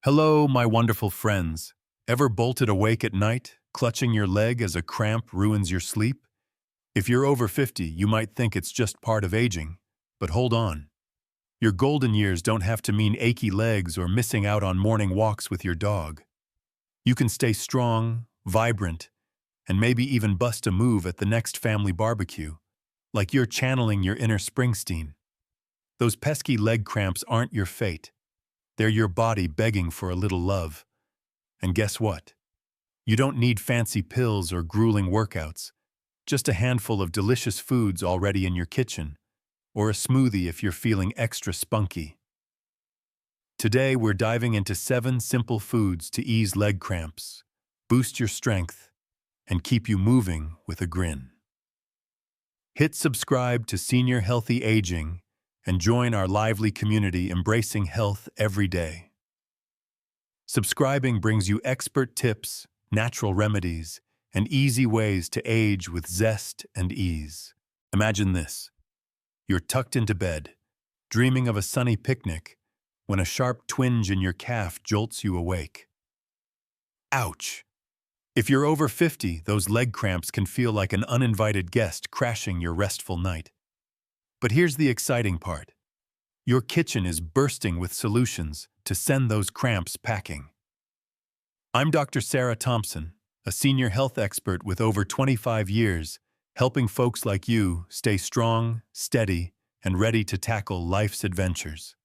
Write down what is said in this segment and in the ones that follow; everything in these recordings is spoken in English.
Hello, my wonderful friends. Ever bolted awake at night, clutching your leg as a cramp ruins your sleep? If you're over 50, you might think it's just part of aging. But hold on. Your golden years don't have to mean achy legs or missing out on morning walks with your dog. You can stay strong, vibrant, and maybe even bust a move at the next family barbecue, like you're channeling your inner Springsteen. Those pesky leg cramps aren't your fate. They're your body begging for a little love. And guess what? You don't need fancy pills or grueling workouts, just a handful of delicious foods already in your kitchen, or a smoothie if you're feeling extra spunky. Today, we're diving into 7 simple foods to ease leg cramps, boost your strength, and keep you moving with a grin. Hit subscribe to Senior Healthy Aging and join our lively community embracing health every day. Subscribing brings you expert tips, natural remedies, and easy ways to age with zest and ease. Imagine this. You're tucked into bed, dreaming of a sunny picnic, when a sharp twinge in your calf jolts you awake. Ouch! If you're over 50, those leg cramps can feel like an uninvited guest crashing your restful night. But here's the exciting part. Your kitchen is bursting with solutions to send those cramps packing. I'm Dr. Sarah Thompson, a senior health expert with over 25 years, helping folks like you stay strong, steady, and ready to tackle life's adventures.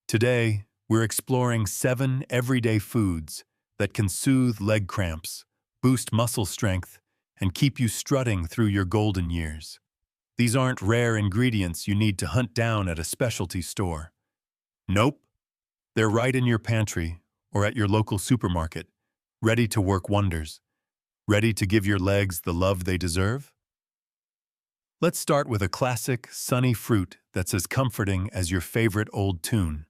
Today, we're exploring 7 everyday foods that can soothe leg cramps, boost muscle strength, and keep you strutting through your golden years. These aren't rare ingredients you need to hunt down at a specialty store. Nope, they're right in your pantry or at your local supermarket, ready to work wonders. Ready to give your legs the love they deserve? Let's start with a classic, sunny fruit that's as comforting as your favorite old tune,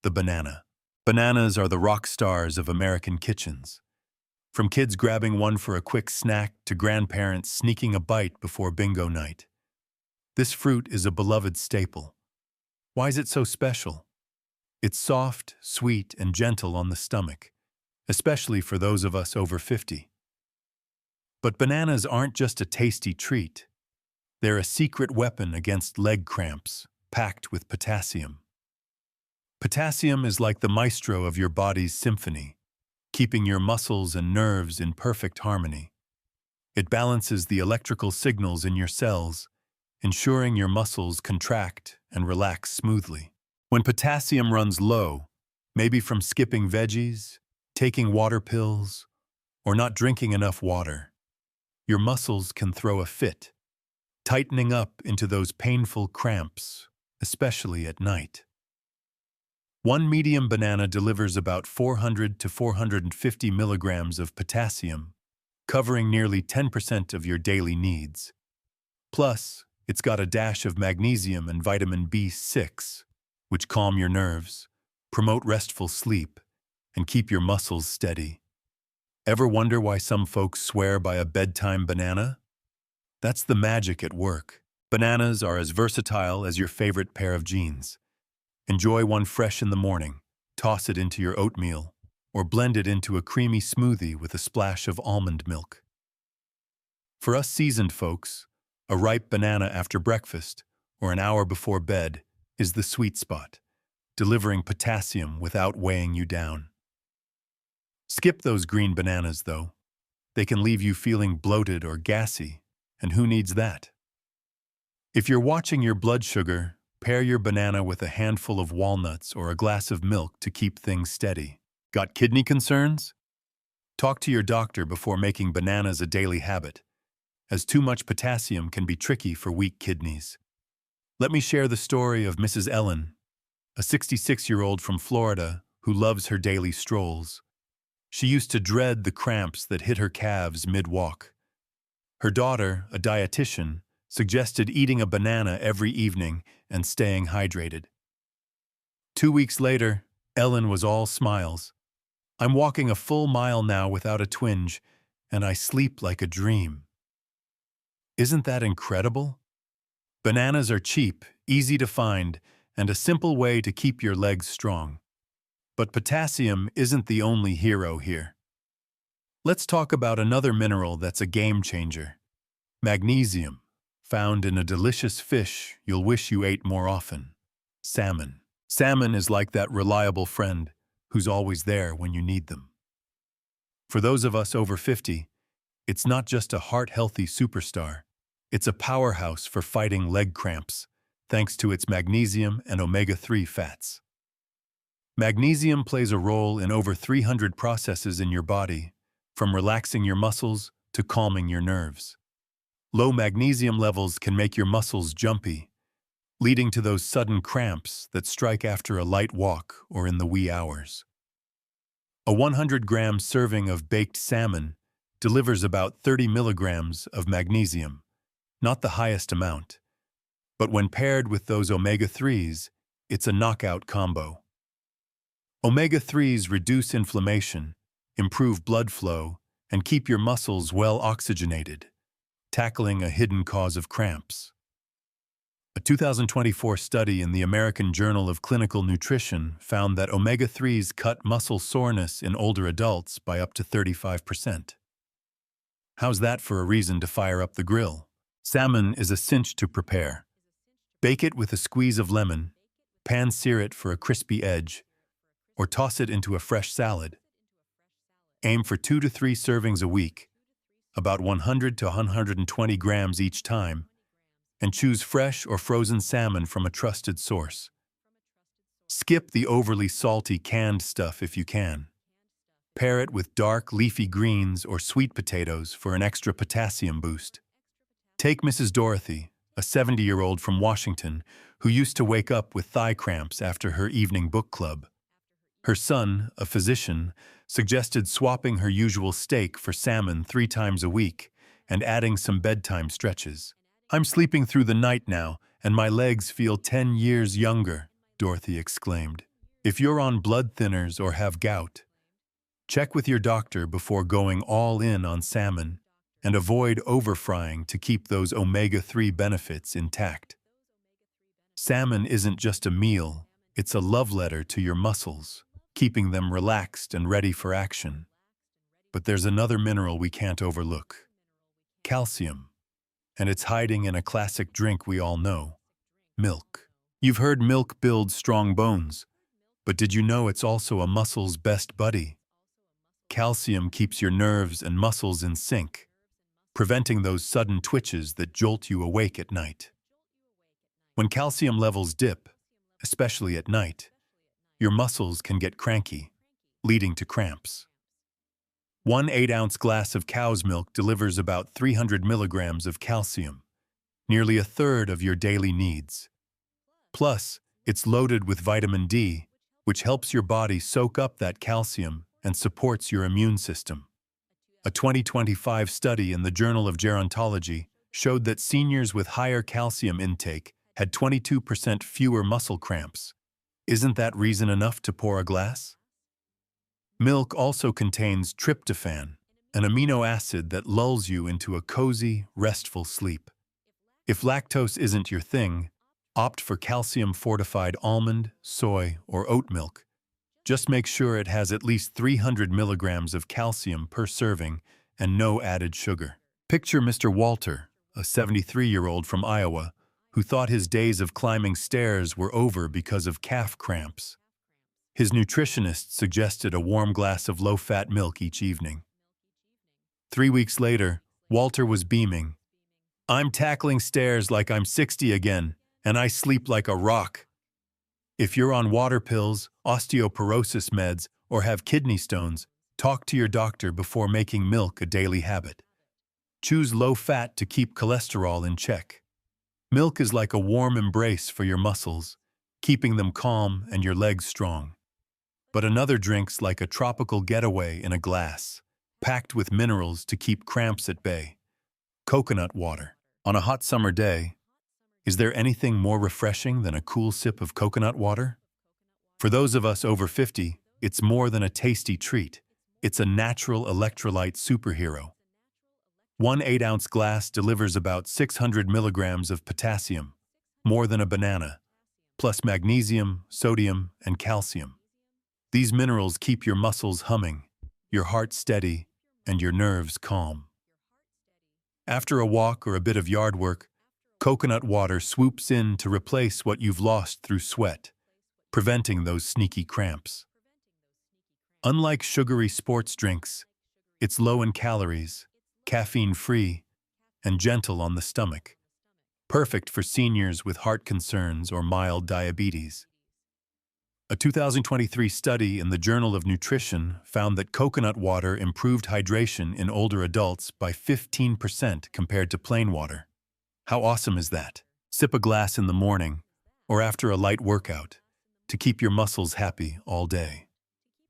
the banana. Bananas are the rock stars of American kitchens. From kids grabbing one for a quick snack to grandparents sneaking a bite before bingo night. This fruit is a beloved staple. Why is it so special? It's soft, sweet, and gentle on the stomach, especially for those of us over 50. But bananas aren't just a tasty treat. They're a secret weapon against leg cramps, packed with potassium. Potassium is like the maestro of your body's symphony, keeping your muscles and nerves in perfect harmony. It balances the electrical signals in your cells, ensuring your muscles contract and relax smoothly. When potassium runs low, maybe from skipping veggies, taking water pills, or not drinking enough water, your muscles can throw a fit, tightening up into those painful cramps, especially at night. One medium banana delivers about 400 to 450 milligrams of potassium, covering nearly 10% of your daily needs. Plus, it's got a dash of magnesium and vitamin B6, which calm your nerves, promote restful sleep, and keep your muscles steady. Ever wonder why some folks swear by a bedtime banana? That's the magic at work. Bananas are as versatile as your favorite pair of jeans. Enjoy one fresh in the morning, toss it into your oatmeal, or blend it into a creamy smoothie with a splash of almond milk. For us seasoned folks, a ripe banana after breakfast or an hour before bed is the sweet spot, delivering potassium without weighing you down. Skip those green bananas, though. They can leave you feeling bloated or gassy, and who needs that? If you're watching your blood sugar, pair your banana with a handful of walnuts or a glass of milk to keep things steady. Got kidney concerns? Talk to your doctor before making bananas a daily habit, as too much potassium can be tricky for weak kidneys. Let me share the story of Mrs. Ellen, a 66-year-old from Florida who loves her daily strolls. She used to dread the cramps that hit her calves mid-walk. Her daughter, a dietitian, suggested eating a banana every evening and staying hydrated. 2 weeks later, Ellen was all smiles. "I'm walking a full mile now without a twinge, and I sleep like a dream." Isn't that incredible? Bananas are cheap, easy to find, and a simple way to keep your legs strong. But potassium isn't the only hero here. Let's talk about another mineral that's a game changer. Magnesium, found in a delicious fish you'll wish you ate more often. Salmon. Salmon is like that reliable friend who's always there when you need them. For those of us over 50, it's not just a heart-healthy superstar. It's a powerhouse for fighting leg cramps, thanks to its magnesium and omega-3 fats. Magnesium plays a role in over 300 processes in your body, from relaxing your muscles to calming your nerves. Low magnesium levels can make your muscles jumpy, leading to those sudden cramps that strike after a light walk or in the wee hours. A 100-gram serving of baked salmon delivers about 30 milligrams of magnesium, not the highest amount. But when paired with those omega-3s, it's a knockout combo. Omega-3s reduce inflammation, improve blood flow, and keep your muscles well oxygenated, tackling a hidden cause of cramps. A 2024 study in the American Journal of Clinical Nutrition found that omega-3s cut muscle soreness in older adults by up to 35%. How's that for a reason to fire up the grill? Salmon is a cinch to prepare. Bake it with a squeeze of lemon, pan-sear it for a crispy edge, or toss it into a fresh salad. Aim for 2 to 3 servings a week, about 100 to 120 grams each time, and choose fresh or frozen salmon from a trusted source. Skip the overly salty canned stuff if you can. Pair it with dark leafy greens or sweet potatoes for an extra potassium boost. Take Mrs. Dorothy, a 70-year-old from Washington who used to wake up with thigh cramps after her evening book club. Her son, a physician, suggested swapping her usual steak for salmon 3 times a week and adding some bedtime stretches. "I'm sleeping through the night now, and my legs feel 10 years younger," Dorothy exclaimed. If you're on blood thinners or have gout, check with your doctor before going all in on salmon and avoid overfrying to keep those omega-3 benefits intact. Salmon isn't just a meal, it's a love letter to your muscles, keeping them relaxed and ready for action. But there's another mineral we can't overlook: calcium. And it's hiding in a classic drink we all know: milk. You've heard milk builds strong bones, but did you know it's also a muscle's best buddy? Calcium keeps your nerves and muscles in sync, preventing those sudden twitches that jolt you awake at night. When calcium levels dip, especially at night, your muscles can get cranky, leading to cramps. 1 8-ounce glass of cow's milk delivers about 300 milligrams of calcium, nearly a third of your daily needs. Plus, it's loaded with vitamin D, which helps your body soak up that calcium and supports your immune system. A 2025 study in the Journal of Gerontology showed that seniors with higher calcium intake had 22% fewer muscle cramps. Isn't that reason enough to pour a glass? Milk also contains tryptophan, an amino acid that lulls you into a cozy, restful sleep. If lactose isn't your thing, opt for calcium-fortified almond, soy, or oat milk. Just make sure it has at least 300 milligrams of calcium per serving and no added sugar. Picture Mr. Walter, a 73-year-old from Iowa, who thought his days of climbing stairs were over because of calf cramps. His nutritionist suggested a warm glass of low-fat milk each evening. 3 weeks later, Walter was beaming. "I'm tackling stairs like I'm 60 again, and I sleep like a rock." If you're on water pills, osteoporosis meds, or have kidney stones, talk to your doctor before making milk a daily habit. Choose low fat to keep cholesterol in check. Milk is like a warm embrace for your muscles, keeping them calm and your legs strong. But another drink's like a tropical getaway in a glass, packed with minerals to keep cramps at bay. Coconut water. On a hot summer day, is there anything more refreshing than a cool sip of coconut water? For those of us over 50, it's more than a tasty treat. It's a natural electrolyte superhero. 1 8-ounce glass delivers about 600 milligrams of potassium, more than a banana, plus magnesium, sodium, and calcium. These minerals keep your muscles humming, your heart steady, and your nerves calm. After a walk or a bit of yard work, coconut water swoops in to replace what you've lost through sweat, preventing those sneaky cramps. Unlike sugary sports drinks, it's low in calories, caffeine-free, and gentle on the stomach, perfect for seniors with heart concerns or mild diabetes. A 2023 study in the Journal of Nutrition found that coconut water improved hydration in older adults by 15% compared to plain water. How awesome is that? Sip a glass in the morning or after a light workout to keep your muscles happy all day.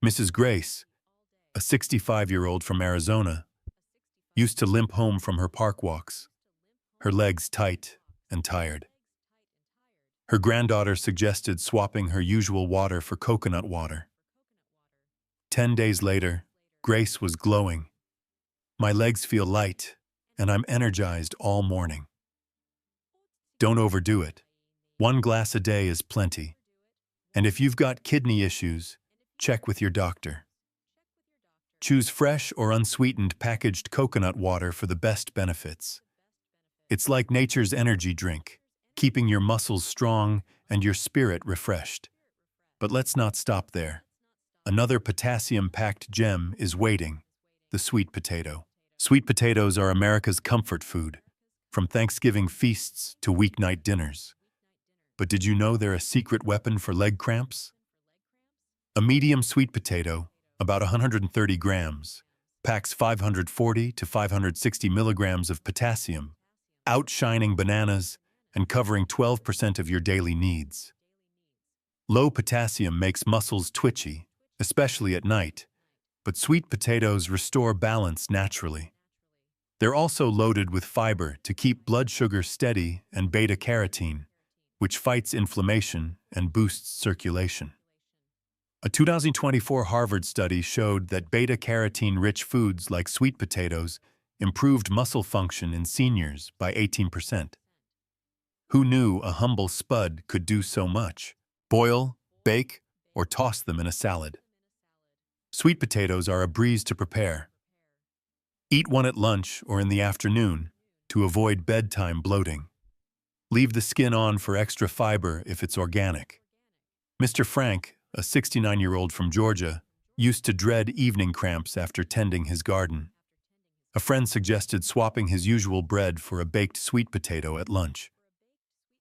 Mrs. Grace, a 65-year-old from Arizona, used to limp home from her park walks, her legs tight and tired. Her granddaughter suggested swapping her usual water for coconut water. 10 days later, Grace was glowing. "My legs feel light, and I'm energized all morning." Don't overdo it. 1 glass a day is plenty. And if you've got kidney issues, check with your doctor. Choose fresh or unsweetened packaged coconut water for the best benefits. It's like nature's energy drink, keeping your muscles strong and your spirit refreshed. But let's not stop there. Another potassium-packed gem is waiting: the sweet potato. Sweet potatoes are America's comfort food, from Thanksgiving feasts to weeknight dinners. But did you know they're a secret weapon for leg cramps? A medium sweet potato, about 130 grams, packs 540 to 560 milligrams of potassium, outshining bananas and covering 12% of your daily needs. Low potassium makes muscles twitchy, especially at night, but sweet potatoes restore balance naturally. They're also loaded with fiber to keep blood sugar steady and beta-carotene, which fights inflammation and boosts circulation. A 2024 Harvard study showed that beta-carotene-rich foods like sweet potatoes improved muscle function in seniors by 18%. Who knew a humble spud could do so much? Boil, bake, or toss them in a salad. Sweet potatoes are a breeze to prepare. Eat one at lunch or in the afternoon to avoid bedtime bloating. Leave the skin on for extra fiber if it's organic. Mr. Frank, a 69-year-old from Georgia, used to dread evening cramps after tending his garden. A friend suggested swapping his usual bread for a baked sweet potato at lunch.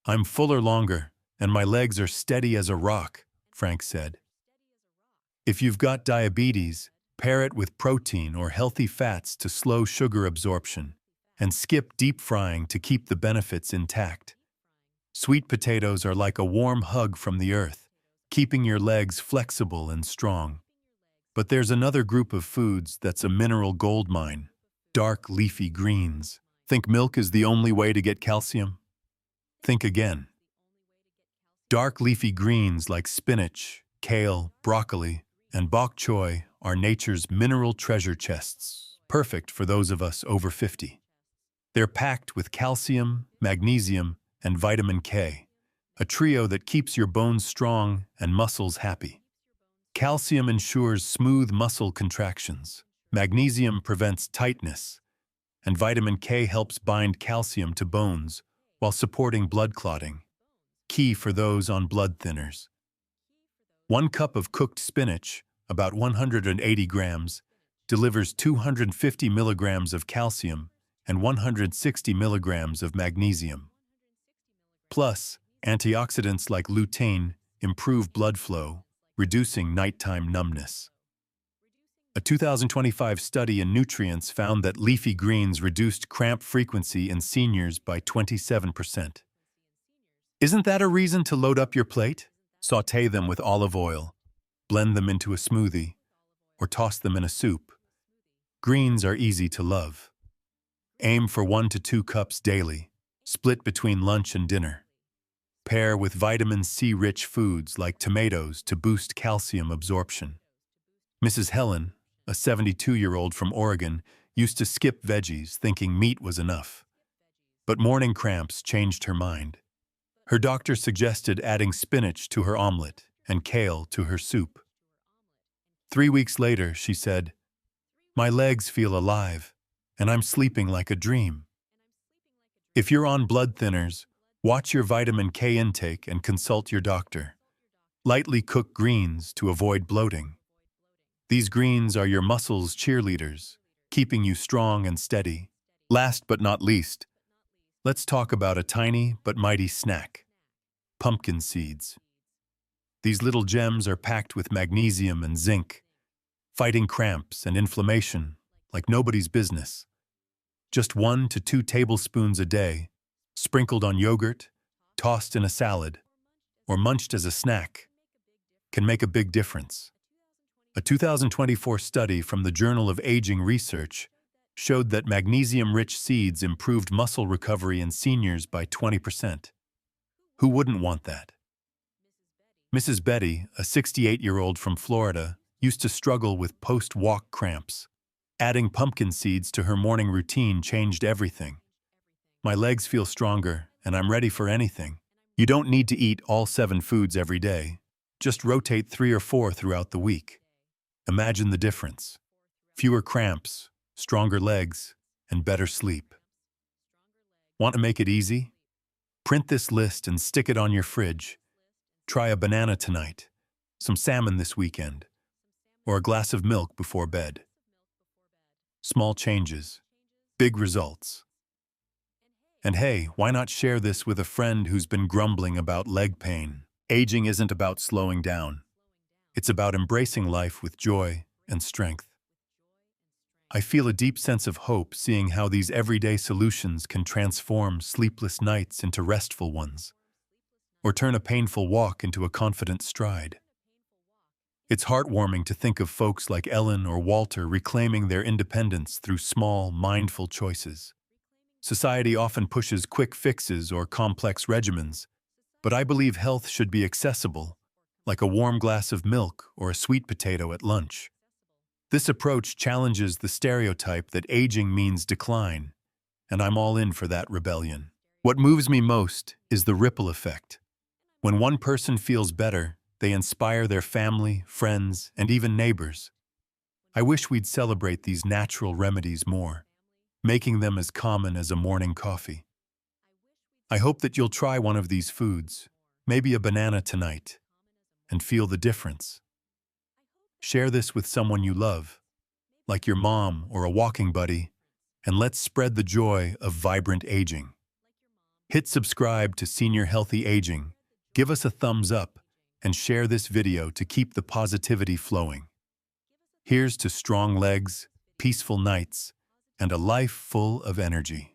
"I'm fuller longer, and my legs are steady as a rock," Frank said. If you've got diabetes, pair it with protein or healthy fats to slow sugar absorption, and skip deep frying to keep the benefits intact. Sweet potatoes are like a warm hug from the earth, keeping your legs flexible and strong. But there's another group of foods that's a mineral goldmine: dark leafy greens. Think milk is the only way to get calcium? Think again. Dark leafy greens like spinach, kale, broccoli, and bok choy are nature's mineral treasure chests, perfect for those of us over 50. They're packed with calcium, magnesium, and vitamin K, a trio that keeps your bones strong and muscles happy. Calcium ensures smooth muscle contractions, magnesium prevents tightness, and vitamin K helps bind calcium to bones while supporting blood clotting, key for those on blood thinners. 1 cup of cooked spinach, about 180 grams, delivers 250 milligrams of calcium and 160 milligrams of magnesium. Plus, antioxidants like lutein improve blood flow, reducing nighttime numbness. A 2025 study in Nutrients found that leafy greens reduced cramp frequency in seniors by 27%. Isn't that a reason to load up your plate? Sauté them with olive oil, blend them into a smoothie, or toss them in a soup. Greens are easy to love. Aim for 1 to 2 cups daily, split between lunch and dinner. Pair with vitamin C-rich foods like tomatoes to boost calcium absorption. Mrs. Helen, a 72-year-old from Oregon, used to skip veggies thinking meat was enough. But morning cramps changed her mind. Her doctor suggested adding spinach to her omelet and kale to her soup. 3 weeks later, she said, "My legs feel alive, and I'm sleeping like a dream." If you're on blood thinners, watch your vitamin K intake and consult your doctor. Lightly cook greens to avoid bloating. These greens are your muscles' cheerleaders, keeping you strong and steady. Last but not least, let's talk about a tiny but mighty snack: pumpkin seeds. These little gems are packed with magnesium and zinc, fighting cramps and inflammation like nobody's business. Just 1 to 2 tablespoons a day, sprinkled on yogurt, tossed in a salad, or munched as a snack, can make a big difference. A 2024 study from the Journal of Aging Research showed that magnesium-rich seeds improved muscle recovery in seniors by 20%. Who wouldn't want that? Mrs. Betty, a 68-year-old from Florida, used to struggle with post-walk cramps. Adding pumpkin seeds to her morning routine changed everything. "My legs feel stronger, and I'm ready for anything." You don't need to eat all 7 foods every day. Just rotate 3 or 4 throughout the week. Imagine the difference: fewer cramps, stronger legs, and better sleep. Want to make it easy? Print this list and stick it on your fridge. Try a banana tonight, some salmon this weekend, or a glass of milk before bed. Small changes, big results. And hey, why not share this with a friend who's been grumbling about leg pain? Aging isn't about slowing down. It's about embracing life with joy and strength. I feel a deep sense of hope seeing how these everyday solutions can transform sleepless nights into restful ones, or turn a painful walk into a confident stride. It's heartwarming to think of folks like Ellen or Walter reclaiming their independence through small, mindful choices. Society often pushes quick fixes or complex regimens, but I believe health should be accessible, like a warm glass of milk or a sweet potato at lunch. This approach challenges the stereotype that aging means decline, and I'm all in for that rebellion. What moves me most is the ripple effect. When one person feels better, they inspire their family, friends, and even neighbors. I wish we'd celebrate these natural remedies more, making them as common as a morning coffee. I hope that you'll try one of these foods, maybe a banana tonight, and feel the difference. Share this with someone you love, like your mom or a walking buddy, and let's spread the joy of vibrant aging. Hit subscribe to Senior Healthy Aging, give us a thumbs up, and share this video to keep the positivity flowing. Here's to strong legs, peaceful nights, and a life full of energy.